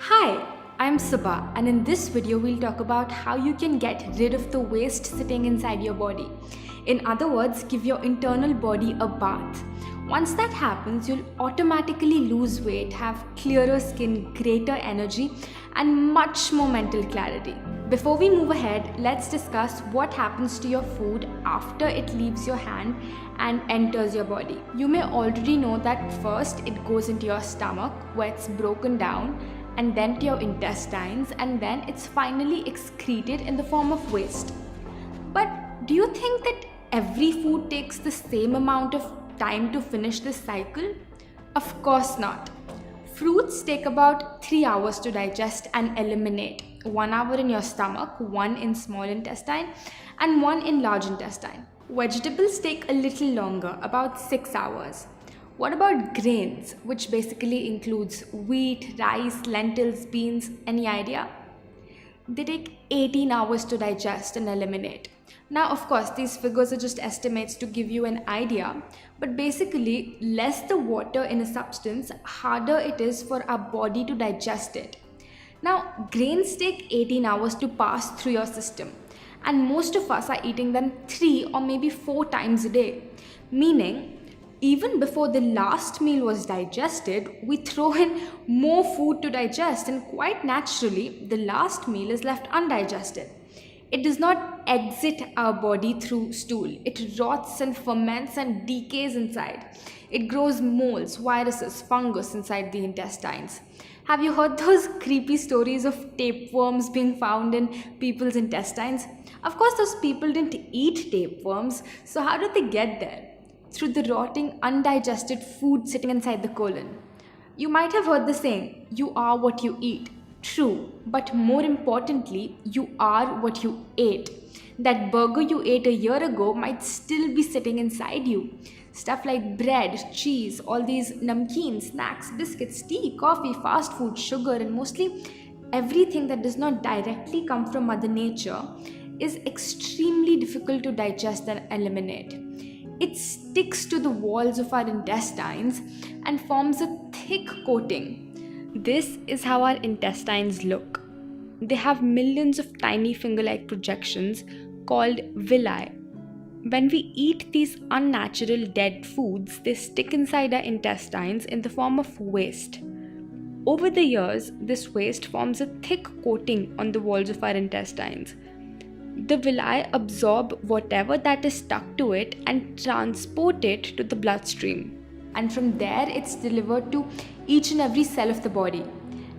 Hi, I'm Subha, and in this video we'll talk about how you can get rid of the waste sitting inside your body. In other words, give your internal body a bath. Once that happens, you'll automatically lose weight, have clearer skin, greater energy, and much more mental clarity. Before we move ahead, let's discuss what happens to your food after it leaves your hand and enters your body. You may already know that first it goes into your stomach where it's broken down, and then to your intestines, and then it's finally excreted in the form of waste. But do you think that every food takes the same amount of time to finish this cycle? Of course not. Fruits take about 3 hours to digest and eliminate. 1 hour in your stomach, 1 in small intestine, and 1 in large intestine. Vegetables take a little longer, about 6 hours. What about grains, which basically includes wheat, rice, lentils, beans? Any idea? They take 18 hours to digest and eliminate. Now, of course, these figures are just estimates to give you an idea, but basically, less the water in a substance, harder it is for our body to digest it. Now, grains take 18 hours to pass through your system, and most of us are eating them 3 or maybe 4 times a day, meaning even before the last meal was digested, we throw in more food to digest, and quite naturally, the last meal is left undigested. It does not exit our body through stool. It rots and ferments and decays inside. It grows molds, viruses, fungus inside the intestines. Have you heard those creepy stories of tapeworms being found in people's intestines? Of course, those people didn't eat tapeworms, so how did they get there? Through the rotting, undigested food sitting inside the colon. You might have heard the saying, you are what you eat. True, but more importantly, you are what you ate. That burger you ate a year ago might still be sitting inside you. Stuff like bread, cheese, all these namkeen, snacks, biscuits, tea, coffee, fast food, sugar, and mostly everything that does not directly come from Mother Nature is extremely difficult to digest and eliminate. It sticks to the walls of our intestines and forms a thick coating. This is how our intestines look. They have millions of tiny finger-like projections called villi. When we eat these unnatural dead foods, they stick inside our intestines in the form of waste. Over the years, this waste forms a thick coating on the walls of our intestines. The villi absorb whatever that is stuck to it and transport it to the bloodstream. And from there, it's delivered to each and every cell of the body.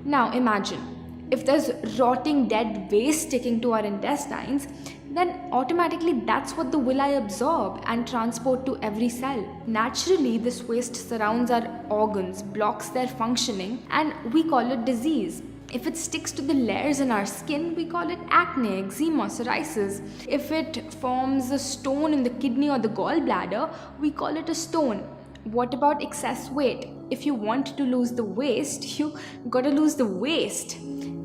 Now imagine, if there's rotting dead waste sticking to our intestines, then automatically that's what the villi absorb and transport to every cell. Naturally, this waste surrounds our organs, blocks their functioning, and we call it disease. If it sticks to the layers in our skin, we call it acne, eczema, psoriasis. If it forms a stone in the kidney or the gallbladder, we call it a stone. What about excess weight? If you want to lose the waste, you gotta lose the waste.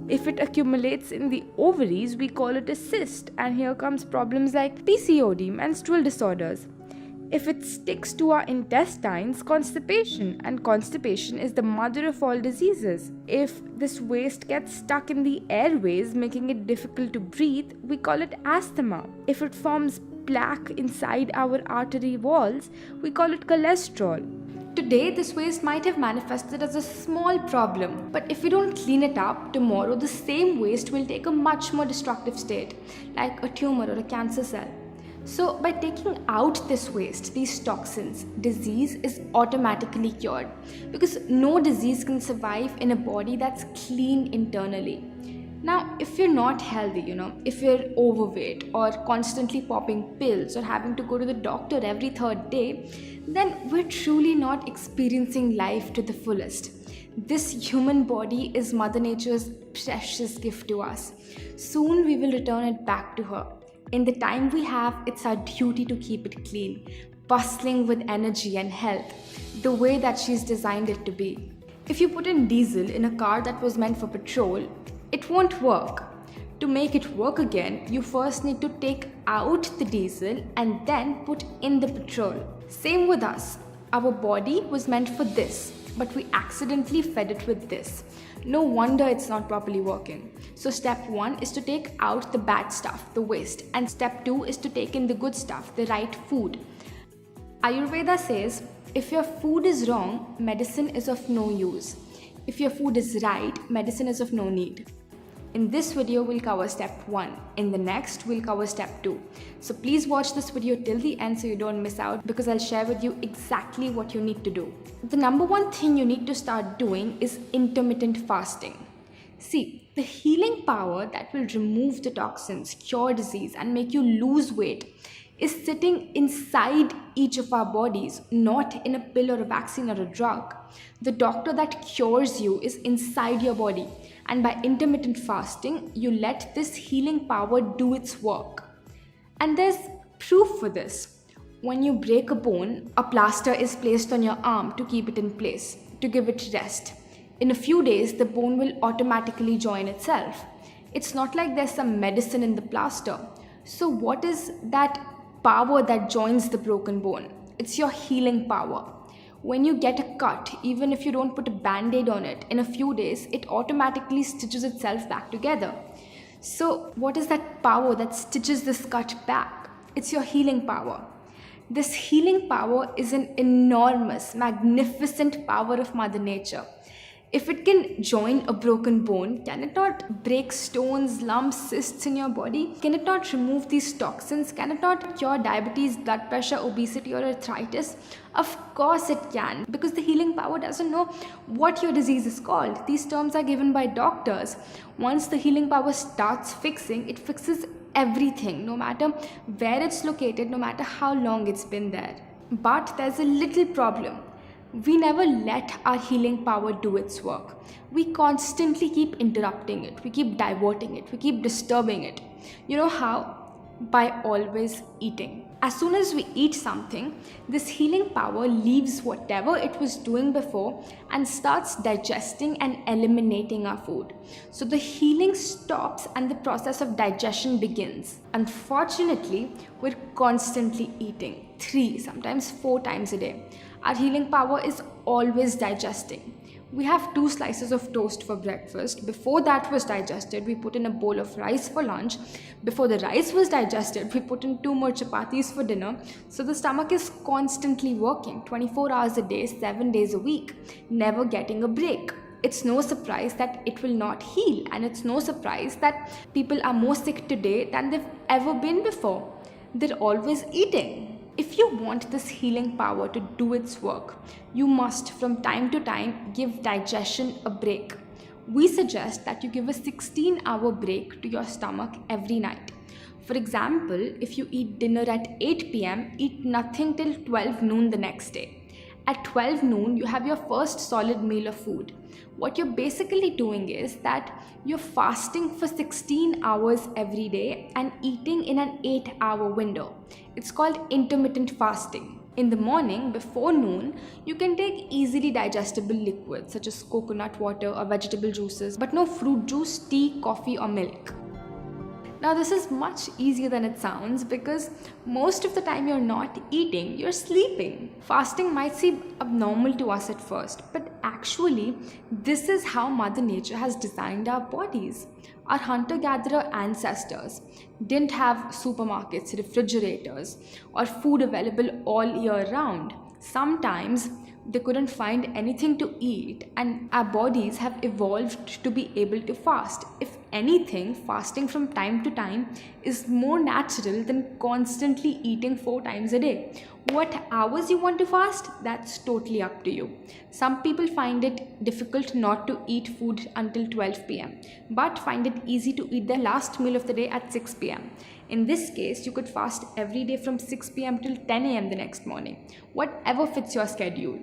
If it accumulates in the ovaries, we call it a cyst, and here comes problems like PCOD, menstrual disorders. If it sticks to our intestines, constipation, and constipation is the mother of all diseases. If this waste gets stuck in the airways, making it difficult to breathe, we call it asthma. If it forms plaque inside our artery walls, we call it cholesterol. Today, this waste might have manifested as a small problem, but if we don't clean it up, tomorrow the same waste will take a much more destructive state, like a tumor or a cancer cell. So by taking out this waste, these toxins, disease is automatically cured, because no disease can survive in a body that's clean internally. Now, if you're not healthy, if you're overweight or constantly popping pills or having to go to the doctor every third day, then we're truly not experiencing life to the fullest. This human body is Mother Nature's precious gift to us. Soon we will return it back to her. In the time we have, it's our duty to keep it clean, bustling with energy and health, the way that she's designed it to be. If you put in diesel in a car that was meant for petrol, it won't work. To make it work again, you first need to take out the diesel and then put in the petrol. Same with us. Our body was meant for this, but we accidentally fed it with this. No wonder it's not properly working. So step 1 is to take out the bad stuff, the waste, and step 2 is to take in the good stuff, the right food. Ayurveda says, if your food is wrong, medicine is of no use. If your food is right, medicine is of no need. In this video, we'll cover step 1. In the next, we'll cover step 2. So please watch this video till the end so you don't miss out, because I'll share with you exactly what you need to do. The number one thing you need to start doing is intermittent fasting. See, the healing power that will remove the toxins, cure disease, and make you lose weight is sitting inside each of our bodies, not in a pill or a vaccine or a drug. The doctor that cures you is inside your body, and by intermittent fasting, you let this healing power do its work. And there's proof for this. When you break a bone, a plaster is placed on your arm to keep it in place, to give it rest. In a few days, the bone will automatically join itself. It's not like there's some medicine in the plaster. So what is that power that joins the broken bone? It's your healing power. When you get a cut, even if you don't put a band-aid on it, in a few days, it automatically stitches itself back together. So what is that power that stitches this cut back? It's your healing power. This healing power is an enormous, magnificent power of Mother Nature. If it can join a broken bone, can it not break stones, lumps, cysts in your body? Can it not remove these toxins? Can it not cure diabetes, blood pressure, obesity, or arthritis? Of course it can, because the healing power doesn't know what your disease is called. These terms are given by doctors. Once the healing power starts fixing, it fixes everything, no matter where it's located, no matter how long it's been there. But there's a little problem. We never let our healing power do its work. We constantly keep interrupting it. We keep diverting it. We keep disturbing it. You know how? By always eating. As soon as we eat something, this healing power leaves whatever it was doing before and starts digesting and eliminating our food. So the healing stops and the process of digestion begins. Unfortunately, we're constantly eating 3, sometimes 4 times a day. Our healing power is always digesting. We have 2 slices of toast for breakfast. Before that was digested, we put in a bowl of rice for lunch. Before the rice was digested, we put in 2 more chapatis for dinner. So the stomach is constantly working 24 hours a day, 7 days a week, never getting a break. It's no surprise that it will not heal, and it's no surprise that people are more sick today than they've ever been before. They're always eating. If you want this healing power to do its work, you must from time to time give digestion a break. We suggest that you give a 16-hour break to your stomach every night. For example, if you eat dinner at 8 p.m., eat nothing till 12 noon the next day. At 12 noon, you have your first solid meal of food. What you're basically doing is that you're fasting for 16 hours every day and eating in an 8-hour window. It's called intermittent fasting. In the morning, before noon, you can take easily digestible liquids such as coconut water or vegetable juices, but no fruit juice, tea, coffee, or milk. Now this is much easier than it sounds, because most of the time you're not eating, you're sleeping. Fasting might seem abnormal to us at first, but actually this is how Mother Nature has designed our bodies. Our hunter-gatherer ancestors didn't have supermarkets, refrigerators, or food available all year round. Sometimes they couldn't find anything to eat, and our bodies have evolved to be able to fast. If anything, fasting from time to time is more natural than constantly eating 4 times a day. What hours you want to fast, that's totally up to you. Some people find it difficult not to eat food until 12 p.m. but find it easy to eat their last meal of the day at 6 p.m. In this case, you could fast every day from 6 p.m. till 10 a.m. the next morning, whatever fits your schedule.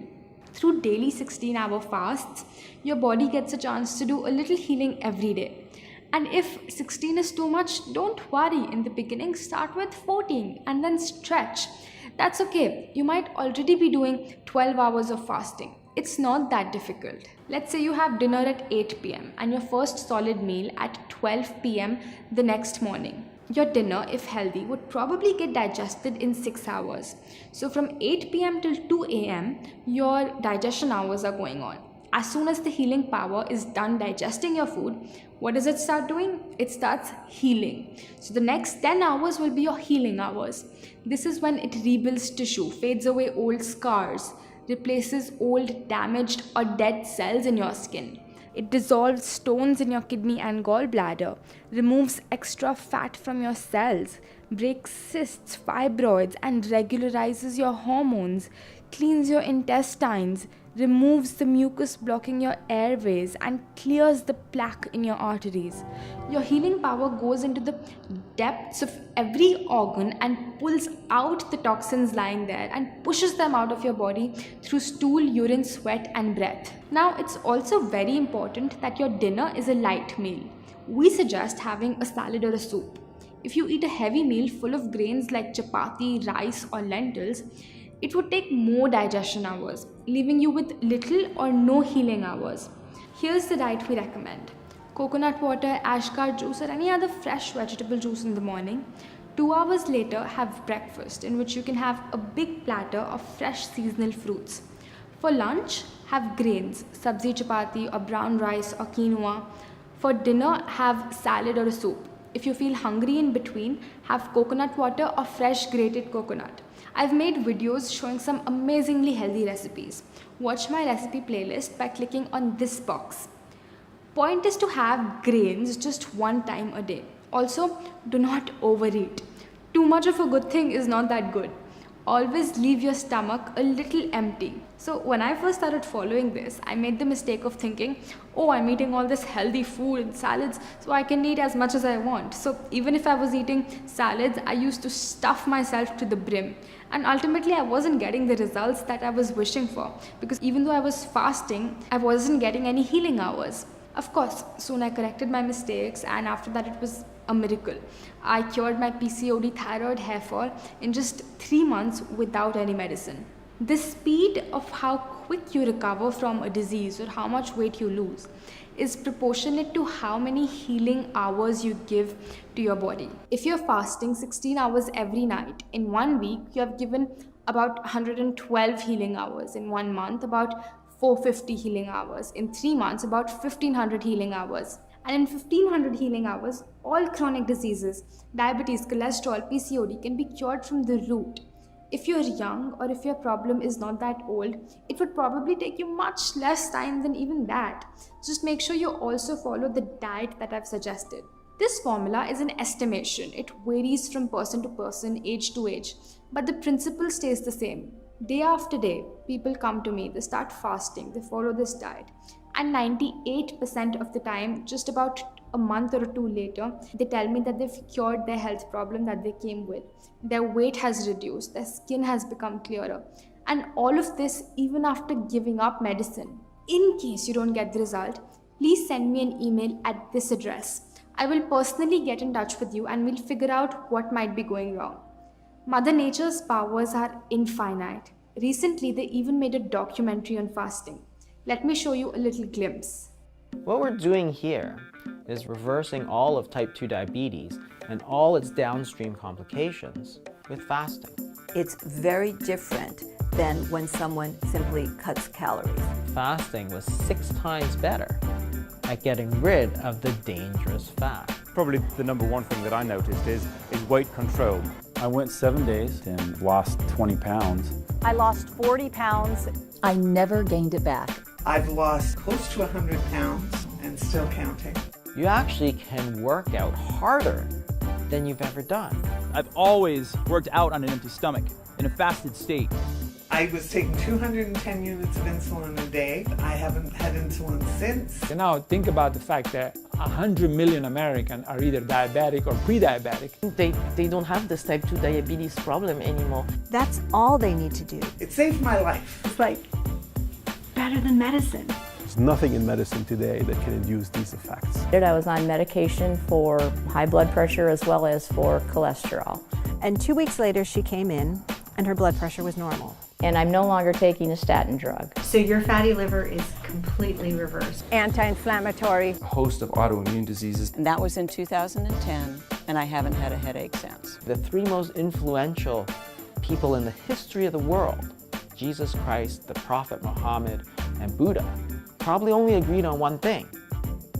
Through daily 16-hour fasts, your body gets a chance to do a little healing every day. And if 16 is too much, don't worry. In the beginning, start with 14 and then stretch. That's okay. You might already be doing 12 hours of fasting. It's not that difficult. Let's say you have dinner at 8 p.m. and your first solid meal at 12 p.m. the next morning. Your dinner, if healthy, would probably get digested in 6 hours. So from 8 p.m. till 2 a.m., your digestion hours are going on. As soon as the healing power is done digesting your food, what does it start doing? It starts healing. So the next 10 hours will be your healing hours. This is when it rebuilds tissue, fades away old scars, replaces old damaged or dead cells in your skin. It dissolves stones in your kidney and gallbladder, removes extra fat from your cells, breaks cysts, fibroids, and regularizes your hormones, cleans your intestines, removes the mucus blocking your airways, and clears the plaque in your arteries. Your healing power goes into the depths of every organ and pulls out the toxins lying there and pushes them out of your body through stool, urine, sweat, and breath. Now, it's also very important that your dinner is a light meal. We suggest having a salad or a soup. If you eat a heavy meal full of grains like chapati, rice, or lentils, it would take more digestion hours, leaving you with little or no healing hours. Here's the diet we recommend. Coconut water, ashgar juice, or any other fresh vegetable juice in the morning. 2 hours later, have breakfast, in which you can have a big platter of fresh seasonal fruits. For lunch, have grains, sabzi chapati or brown rice or quinoa. For dinner, have salad or a soup. If you feel hungry in between, have coconut water or fresh grated coconut. I've made videos showing some amazingly healthy recipes. Watch my recipe playlist by clicking on this box. Point is to have grains just one time a day. Also, do not overeat. Too much of a good thing is not that good. Always leave your stomach a little empty. So when I first started following this, I made the mistake of thinking, oh, I'm eating all this healthy food and salads, so I can eat as much as I want. So even if I was eating salads, I used to stuff myself to the brim. And ultimately, I wasn't getting the results that I was wishing for, because even though I was fasting, I wasn't getting any healing hours. Of course, soon I corrected my mistakes, and after that it was a miracle. I cured my PCOD, thyroid, hair fall in just 3 months without any medicine. The speed of how quick you recover from a disease or how much weight you lose is proportionate to how many healing hours you give to your body. If you're fasting 16 hours every night, in 1 week you have given about 112 healing hours. In 1 month, about 450 healing hours. In 3 months, about 1500 healing hours. And in 1500 healing hours, all chronic diseases, diabetes, cholesterol, PCOD can be cured from the root. If you're young or if your problem is not that old, it would probably take you much less time than even that. Just make sure you also follow the diet that I've suggested. This formula is an estimation. It varies from person to person, age to age, but the principle stays the same. Day after day, people come to me, they start fasting, they follow this diet, and 98% of the time, just about a month or two later, they tell me that they've cured their health problem that they came with. Their weight has reduced, their skin has become clearer, and all of this even after giving up medicine. In case you don't get the result, please send me an email at this address. I will personally get in touch with you and we'll figure out what might be going wrong. Mother Nature's powers are infinite. Recently, they even made a documentary on fasting. Let me show you a little glimpse. What we're doing here is reversing all of type 2 diabetes and all its downstream complications with fasting. It's very different than when someone simply cuts calories. Fasting was 6 times better at getting rid of the dangerous fat. Probably the number one thing that I noticed is weight control. I went 7 days and lost 20 pounds. I lost 40 pounds. I never gained it back. I've lost close to 100 pounds and still counting. You actually can work out harder than you've ever done. I've always worked out on an empty stomach in a fasted state. I was taking 210 units of insulin a day. I haven't had insulin since. And now think about the fact that 100 million Americans are either diabetic or pre-diabetic. They don't have this type 2 diabetes problem anymore. That's all they need to do. It saved my life. It's like better than medicine. There's nothing in medicine today that can induce these effects. I was on medication for high blood pressure as well as for cholesterol. And 2 weeks later, she came in and her blood pressure was normal. And I'm no longer taking a statin drug. So your fatty liver is completely reversed. Anti-inflammatory. A host of autoimmune diseases. And that was in 2010, and I haven't had a headache since. The 3 most influential people in the history of the world, Jesus Christ, the Prophet Muhammad, and Buddha, probably only agreed on one thing,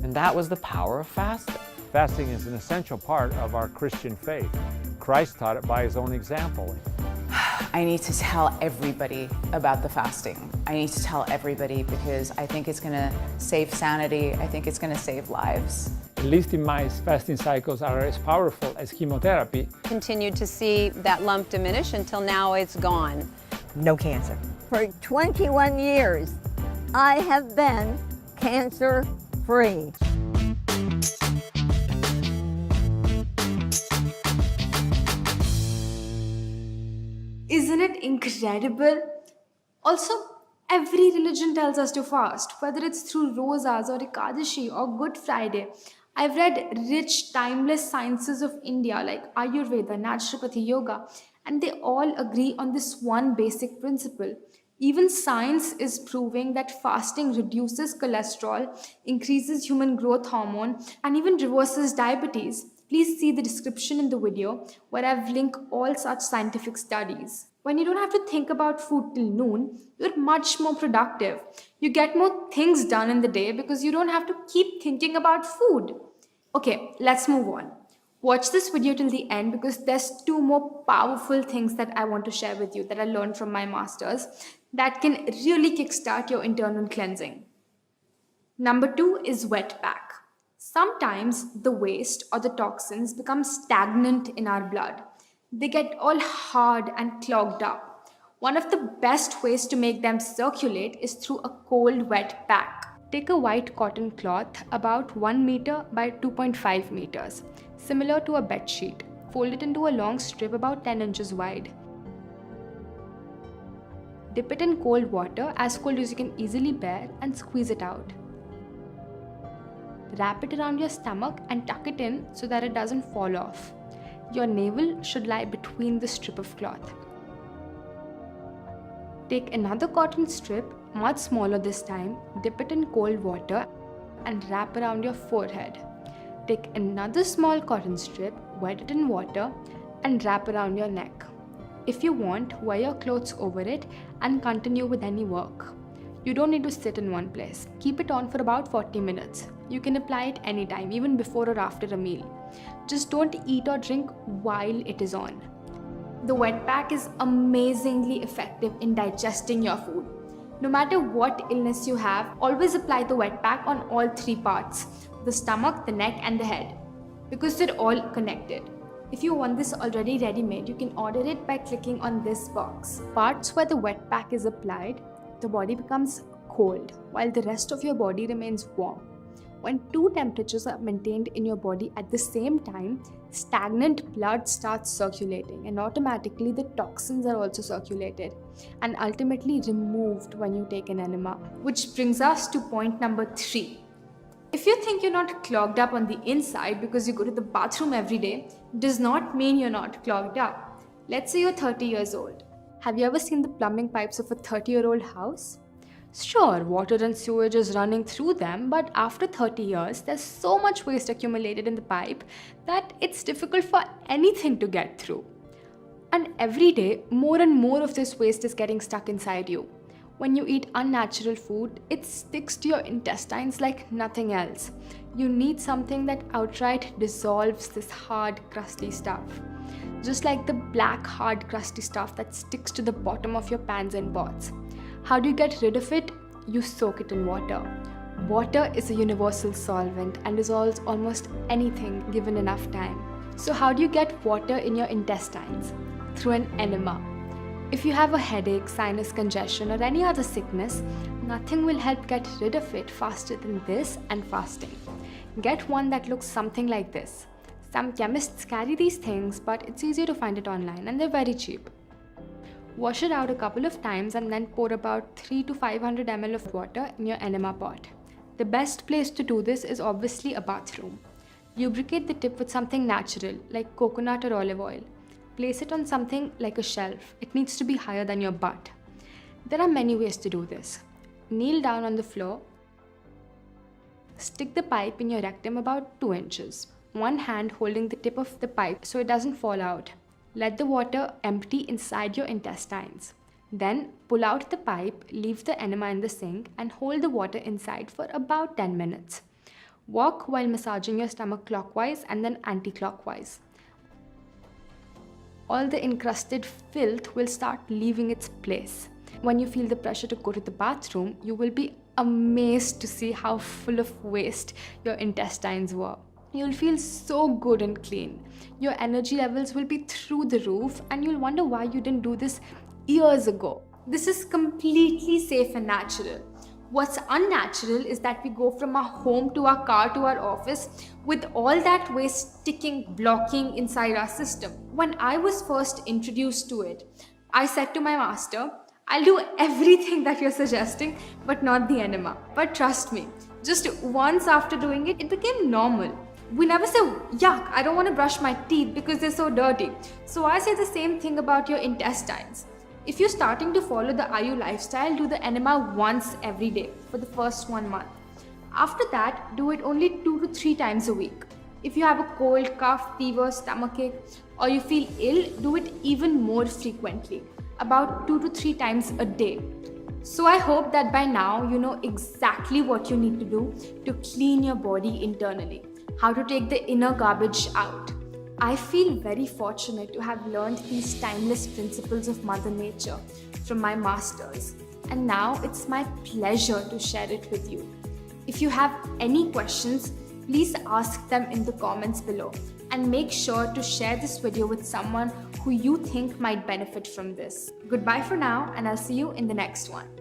and that was the power of fasting. Fasting is an essential part of our Christian faith. Christ taught it by his own example. I need to tell everybody about the fasting. I need to tell everybody because I think it's going to save sanity. I think it's going to save lives. At least in my fasting cycles are as powerful as chemotherapy. Continued to see that lump diminish until now it's gone. No cancer. For 21 years, I have been cancer-free. Isn't it incredible? Also, every religion tells us to fast, whether it's through Rosas or Ekadashi or Good Friday. I've read rich, timeless sciences of India like Ayurveda, Naturopathy, Yoga, and they all agree on this one basic principle. Even science is proving that fasting reduces cholesterol, increases human growth hormone, and even reverses diabetes. Please see the description in the video where I've linked all such scientific studies. When you don't have to think about food till noon, you're much more productive. You get more things done in the day because you don't have to keep thinking about food. Okay, let's move on. Watch this video till the end because there's two more powerful things that I want to share with you that I learned from my masters that can really kickstart your internal cleansing. Number 2 is wet pack. Sometimes the waste or the toxins become stagnant in our blood. They get all hard and clogged up. One of the best ways to make them circulate is through a cold wet pack. Take a white cotton cloth about 1 meter by 2.5 meters, similar to a bed sheet. Fold it into a long strip about 10 inches wide. Dip it in cold water, as cold as you can easily bear, and squeeze it out. Wrap it around your stomach and tuck it in so that it doesn't fall off. Your navel should lie between the strip of cloth. Take another cotton strip, much smaller this time, dip it in cold water and wrap around your forehead. Take another small cotton strip, wet it in water and wrap around your neck. If you want, wear your clothes over it and continue with any work. You don't need to sit in one place. Keep it on for about 40 minutes. You can apply it anytime, even before or after a meal. Just don't eat or drink while it is on. The wet pack is amazingly effective in digesting your food. No matter what illness you have, always apply the wet pack on all 3 parts: the stomach, the neck and the head, because they're all connected. If you want this already ready-made, you can order it by clicking on this box. Parts where the wet pack is applied, the body becomes cold, while the rest of your body remains warm. When 2 temperatures are maintained in your body at the same time, stagnant blood starts circulating and automatically the toxins are also circulated and ultimately removed when you take an enema. Which brings us to point number 3. If you think you're not clogged up on the inside because you go to the bathroom every day, does not mean you're not clogged up. Let's say you're 30 years old. Have you ever seen the plumbing pipes of a 30-year-old house? Sure, water and sewage is running through them, but after 30 years, there's so much waste accumulated in the pipe that it's difficult for anything to get through. And every day, more and more of this waste is getting stuck inside you. When you eat unnatural food, it sticks to your intestines like nothing else. You need something that outright dissolves this hard, crusty stuff. Just like the black, hard, crusty stuff that sticks to the bottom of your pans and pots. How do you get rid of it? You soak it in water. Water is a universal solvent and dissolves almost anything given enough time. So how do you get water in your intestines? Through an enema. If you have a headache, sinus congestion or any other sickness, nothing will help get rid of it faster than this and fasting. Get one that looks something like this. Some chemists carry these things, but it's easy to find it online and they're very cheap. Wash it out a couple of times and then pour about 300 to 500 ml of water in your enema pot. The best place to do this is obviously a bathroom. Lubricate the tip with something natural like coconut or olive oil. Place it on something like a shelf. It needs to be higher than your butt. There are many ways to do this. Kneel down on the floor. Stick the pipe in your rectum about 2 inches. One hand holding the tip of the pipe so it doesn't fall out. Let the water empty inside your intestines. Then pull out the pipe, leave the enema in the sink, and hold the water inside for about 10 minutes. Walk while massaging your stomach clockwise and then anti-clockwise. All the encrusted filth will start leaving its place. When you feel the pressure to go to the bathroom, you will be amazed to see how full of waste your intestines were. You'll feel so good and clean. Your energy levels will be through the roof, and you'll wonder why you didn't do this years ago. This is completely safe and natural. What's unnatural is that we go from our home to our car to our office with all that waste sticking, blocking inside our system. When I was first introduced to it, I said to my master, I'll do everything that you're suggesting, but not the enema. But trust me, just once after doing it, it became normal. We never say, yuck, I don't want to brush my teeth because they're so dirty. So I say the same thing about your intestines. If you're starting to follow the IU lifestyle, do the enema once every day for the first 1 month. After that, do it only 2 to 3 times a week. If you have a cold, cough, fever, stomachache, or you feel ill, do it even more frequently, about 2 to 3 times a day. So I hope that by now you know exactly what you need to do to clean your body internally, how to take the inner garbage out. I feel very fortunate to have learned these timeless principles of Mother Nature from my masters, and now it's my pleasure to share it with you. If you have any questions, please ask them in the comments below, and make sure to share this video with someone who you think might benefit from this. Goodbye for now, and I'll see you in the next one.